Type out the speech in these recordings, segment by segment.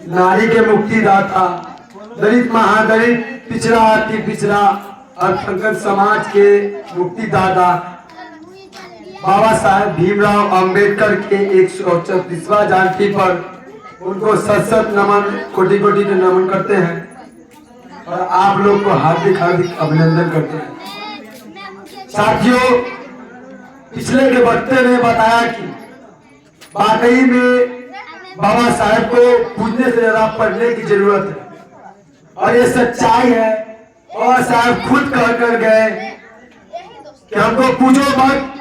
नारी के मुक्तिदाता, दलित महादलित, पिछड़ा अति पिछड़ा और पंकज समाज के मुक्तिदाता बाबा साहेब भीमराव अंबेडकर के 134वां जयंती पर उनको सत नमन, कोटि कोटि के नमन करते हैं और आप लोग को हार्दिक हार्दिक अभिनंदन करते हैं। साथियों, पिछले के वक्ता ने बताया कि वाकई में बाबा साहेब को पूजने से ज्यादा पढ़ने की जरूरत है और ये सच्चाई है। बाबा साहेब खुद कहकर गए कि हमको पूजो मत,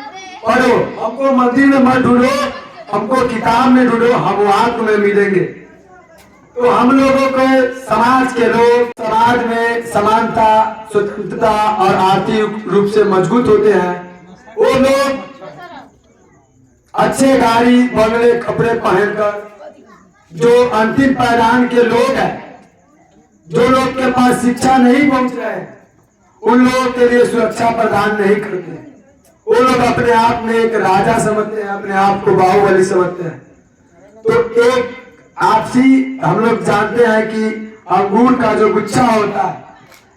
पढ़ो, हमको मंदिर में मत ढूंढो, हमको किताब में ढूंढो, हम वहां तुम्हें मिलेंगे। तो हम लोगों को समाज के लोग समाज में समानता, स्वतंत्रता और आर्थिक रूप से मजबूत होते हैं। वो लोग अच्छे गाड़ी बंगले कपड़े पहनकर, जो अंतिम पायदान के लोग हैं, जो लोग के पास शिक्षा नहीं पहुंच रहे, उन लोगों के लिए सुरक्षा प्रदान नहीं करते। वो लोग अपने आप में एक राजा समझते हैं, अपने आप को बाहुबली समझते हैं। तो एक आपसी हम लोग जानते हैं कि अंगूर का जो गुच्छा होता है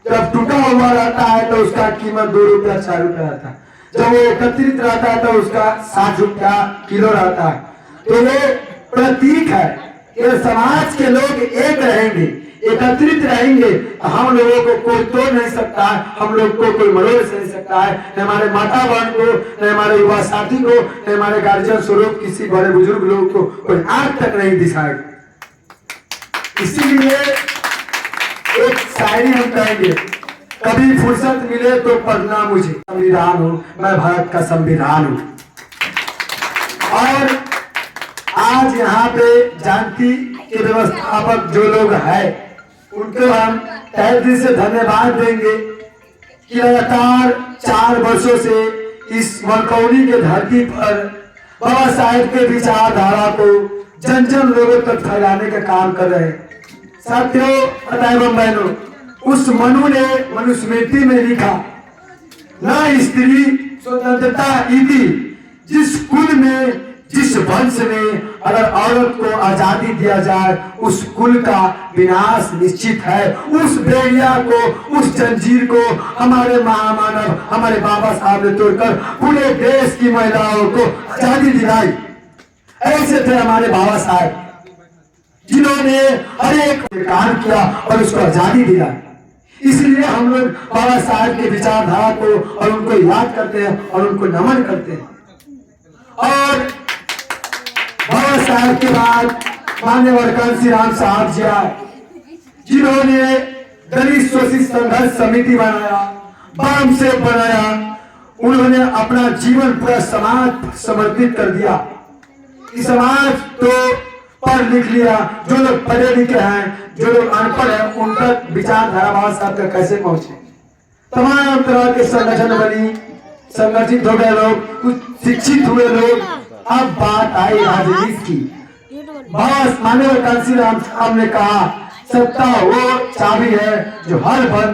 जब टूटा हुआ रहता है तो उसका कीमत 2 रुपया 4 रुपया रहता है, जब वो एकत्रित रहता है तो उसका 60 रुपया किलो रहता है। तो ये प्रतीक है कि समाज के लोग एक रहेंगे, एकत्रित रहेंगे तो हम लोगों को कोई तोड़ नहीं सकता है, हम लोग को कोई मरोड़ नहीं सकता है, न हमारे वातावरण को, न हमारे युवा साथी को, न हमारे गार्जियन स्वरूप किसी बड़े बुजुर्ग लोग को कोई आंख तक नहीं दिखाएगा। इसीलिए एक शायरी हम कहेंगे, कभी फुर्सत मिले तो पढ़ना मुझे, संविधान हूँ मैं, भारत का संविधान हूँ। और आज यहाँ पे जयंती के व्यवस्थापक जो लोग हैं उनको हम तहे दिल से धन्यवाद देंगे कि लगातार 4 वर्षों से इस मलकौनी के धरती पर बाबा साहेब के विचारधारा को जन जन लोगों तक फैलाने का काम कर रहे हैं। साथियों, एवं बहनों, उस मनु ने मनुस्मृति में लिखा, न स्त्री स्वतंत्रता इति, जिस कुल में, जिस वंश में अगर औरत को आजादी दिया जाए उस कुल का विनाश निश्चित है। उस बेड़िया को, उस जंजीर को हमारे महामानव हमारे बाबा साहब ने तोड़कर पूरे देश की महिलाओं को आजादी दिलाई। ऐसे थे हमारे बाबा साहब जिन्होंने हर एक काम किया और उसको आजादी दिला। इसलिए हम लोग बाबा साहब के विचारधारा को और उनको याद करते हैं और उनको नमन करते हैं। और बाबा साहब के बाद मान्यवर कांशीराम साहब जी आए, जिन्होंने दलित शोषित संघर्ष समिति बनाया, बाम से बनाया। उन्होंने अपना जीवन पूरा समाज समर्पित कर दिया। इस समाज तो पढ़ लिख लिया, जो लोग पढ़े लिखे हैं, जो लोग अनपढ़ हैं, उन तक विचारधारा बाबा साहब तक कैसे पहुंचे। तमाम तरह के संगठन बनी, संगठित हो गए लोग, कुछ शिक्षित हुए लोग। अब बात आई राजनीति की। बस माननीय कांशीराम साहब ने कहा, सत्ता वो चाबी है जो हर बंद